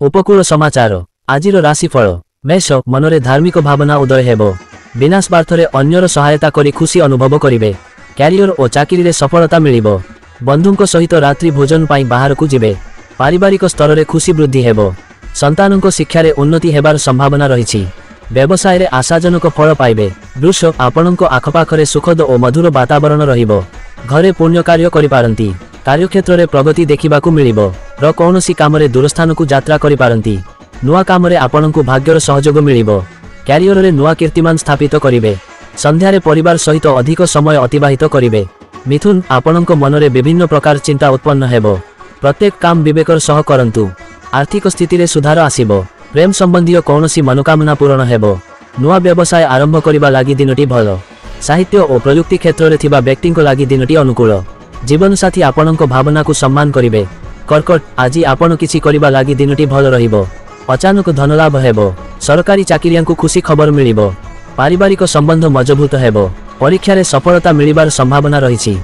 उपकूल समाचार आजिर राशिफल मेष मनरे धार्मिक भावना उदय हेबो बिना स्वार्थरे अन्यर सहायता करी खुशी अनुभव करिवे। क्यारियर और चाकरी रे सफलता मिलिबो। बंधुंको सहित रात्रि भोजन पाई बाहर को जिवे। पारिवारिक स्तर रे खुशी वृद्धि हेबो। संतानों शिक्षा रे उन्नति हेबार संभावना रहिछि। व्यवसाय रे आशाजनक फल पाइबे। वृष आपणको आखपाखरे सुखद और मधुर वातावरण रहिबो। घरे पुण्य कार्य करि पारंती। कार्यक्षेत्र रे प्रगति देखिबाकू मिलिबो। कौनसी काम रे दूरस्थान को यात्रा करि पारंती। नुआ काम रे आपणको भाग्यर सहयोग मिलिबो। क्यारियर रे नुआ कीर्तिमान स्थापित करिवे। संध्यारे परिवार सहित अधिक समय अतिबाहित करिवे। मिथुन आपणको मनरे विभिन्न प्रकार चिंता उत्पन्न हेबो। प्रत्येक काम विवेकर सह करंतु। आर्थिक स्थिति रे सुधार आसिबो। प्रेम संबंधी कौनसी मनोकामना पूर्ण हेबो। नुआ व्यवसाय आरंभ करिबा लागि दिनटी भलो। साहित्य और प्रयुक्ति क्षेत्र रे थिबा व्यक्तिंको लागि दिनटी अनुकूल। जीवन साथी आपणको भावना को सम्मान करिवे। कर्कट आज आपण किछि करिबा लागि दिनटी भलो रहिबो। अचानक धनलाभ हेबो। सरकारी चाकरियांकु खुशी खबर मिलिबो। पारिवारिक संबंध मजबूत हेबो। परीक्षा रे सफलता मिलिबार संभावना रहिछि।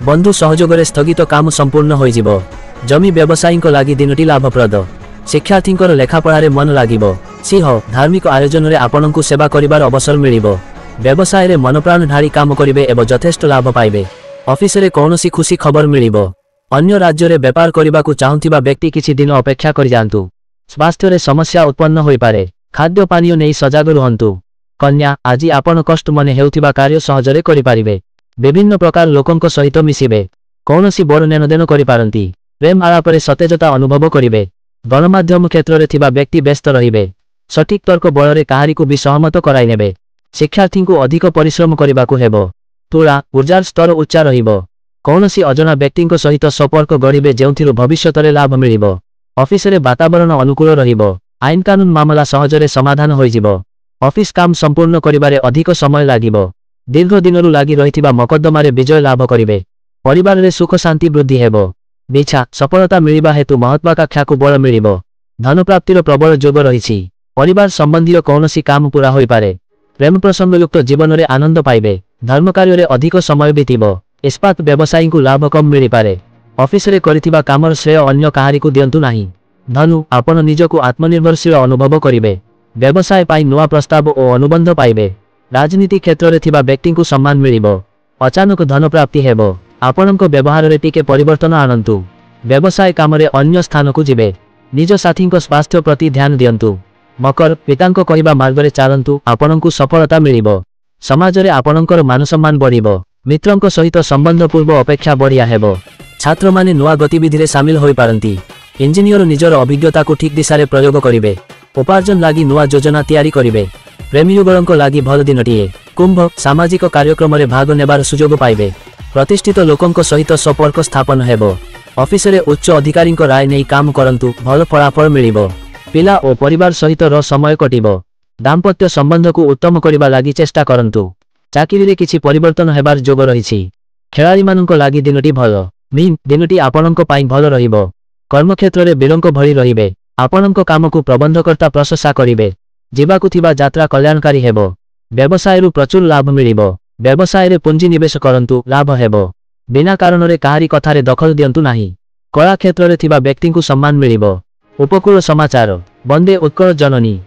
बंधु सहयोग रे स्थगित काम संपूर्ण होइजिबो। जमी व्यवसायींको लागि दिनटी लाभप्रद। शिक्षार्थींकर लेखापढ़ा रे मन लागिबो। सिंह धार्मिक आयोजन रे आपणकु सेवा करिबार अवसर मिलिबो। व्यवसाय रे मनप्राण ढारी काम करिवे एवं यथेष्ट लाभ पाइबे। ऑफिस रे कौनसी खुशी खबर मिलिबो। अन्य राज्य रे व्यापार करिबाकू चाहुथिबा व्यक्ति किछि दिन अपेक्षा करि जांतु। स्वास्थ्य रे समस्या उत्पन्न होई पारे। खाद्य पानीय नै सजग रुहंतु। कन्या आज आपण कष्ट मने हेउथिबा कार्य सहजरे करि पारिबे। विभिन्न प्रकार लोकंक सहित मिसिबे। कौनसी बड़ लेनदेन करि पारंती। प्रेम आलापरे सतेजता अनुभव करिवे। गणमाध्यम क्षेत्र रे थिबा व्यक्ति व्यस्त रहिबे। सठिक तर्क बଳରେ काहारिकु भी सहमत कराइ नेबे। शिक्षार्थींकु अधिक परिश्रम करिबाकू हेबो। तुला ऊर्जार स्तर उच्चा रहिबो। कौनसी अजना व्यक्तिंक सहित संपर्क गढ़िबे जेउथिरु भविष्यतरे लाभ मिलिबो। ऑफिस रे वातावरण अनुकूल रहिबो। आईन कानून मामला सहजरे समाधान होइजिबो। ऑफिस काम संपूर्ण करिबारे अधिक समय लागिबो। दीर्घ दिनरु लागि रहिथिबा मकद्दमारे विजय लाभ करिवे। परिवार रे सुख शांति वृद्धि हेबो। बिछा सफलता मिलिबा हेतु महत्वाकांक्षा बल मिलिबो। धन प्राप्तिर प्रबल जोग रहिछि। परिवार संबंधी कौनसी काम पूरा होई पारे। प्रेम प्रसंगयुक्त जीवन रे आनंद पाइबे। धर्म कार्य रे अधिक समय बीतिबो। इस्पात व्यवसायी को लाभ कम मिल पारे। ऑफिस रे करिथिबा कामर श्रेय अन्य काहारिकु दियंतु नाही। धनु आपण निजको आत्मनिर्भरशील अनुभव करिवे। व्यवसाय पाई नुआ प्रस्ताव और अनुबंध पाइबे। राजनीति क्षेत्र रे थिबा व्यक्ति को सम्मान मिलिबो। अचानक धन प्राप्ति हेबो। आपणको व्यवहार रे टिके परिवर्तन आनंतु। व्यवसाय काम रे अन्य स्थान को जिवे। निज साथी को स्वास्थ्य प्रति ध्यान दियंतु। मकर पितांको कहिबा मार्ग रे चालंतु। आपणको सफलता मिलिबो। समाज रे आपणकर मान सम्मान बढ़िबो। मित्रंको सहित संबंध पूर्व अपेक्षा बढ़िया हेबो। छात्र माने नुआ गतिविधि रे शामिल होई पारंती। इंजीनियर निजर अभिज्ञता को ठीक दिशा रे प्रयोग करिवे। उपार्जन लागि नुआ योजना तैयारी करिवे। प्रेमीयुगलंको लागि भल दिनटिए। कुंभ सामाजिक कार्यक्रम रे भाग नेबार सुजोग पाइबे। प्रतिष्ठित लोकंको सहित संपर्क स्थापन हेबो। ऑफिस रे उच्च अधिकारींको राय नै काम करंतु। भल फलाफल मिलिबो। पिला और परिवार सहित र समय कटिबो। दाम्पत्य संबंध को उत्तम करिबा लागि चेष्टा करंतु। चाकरी रे किछि परिवर्तन हेबार जोग रहिछि। खेलाड़ी माननको लागि दिनटी भलो। मीन दिनटी आपणको पाई भलो रहिबो। कर्मक्षेत्र रे बिरंको भरी रहिबे। आपणको कामको प्रबंधकर्ता प्रशंसा करिवे। जीवाकु थिबा यात्रा कल्याणकारी हेबो। व्यवसाय रु प्रचुर लाभ मिलिबो। व्यवसाय रे पुंजी निवेश करंतु। लाभ हेबो। बिना कारण रे काहारी कथा रे दखल दियंतु नाही। कला क्षेत्र रे थिबा व्यक्ति को सम्मान मिलिबो। उपकूल समाचार वंदे उत्कल जननी।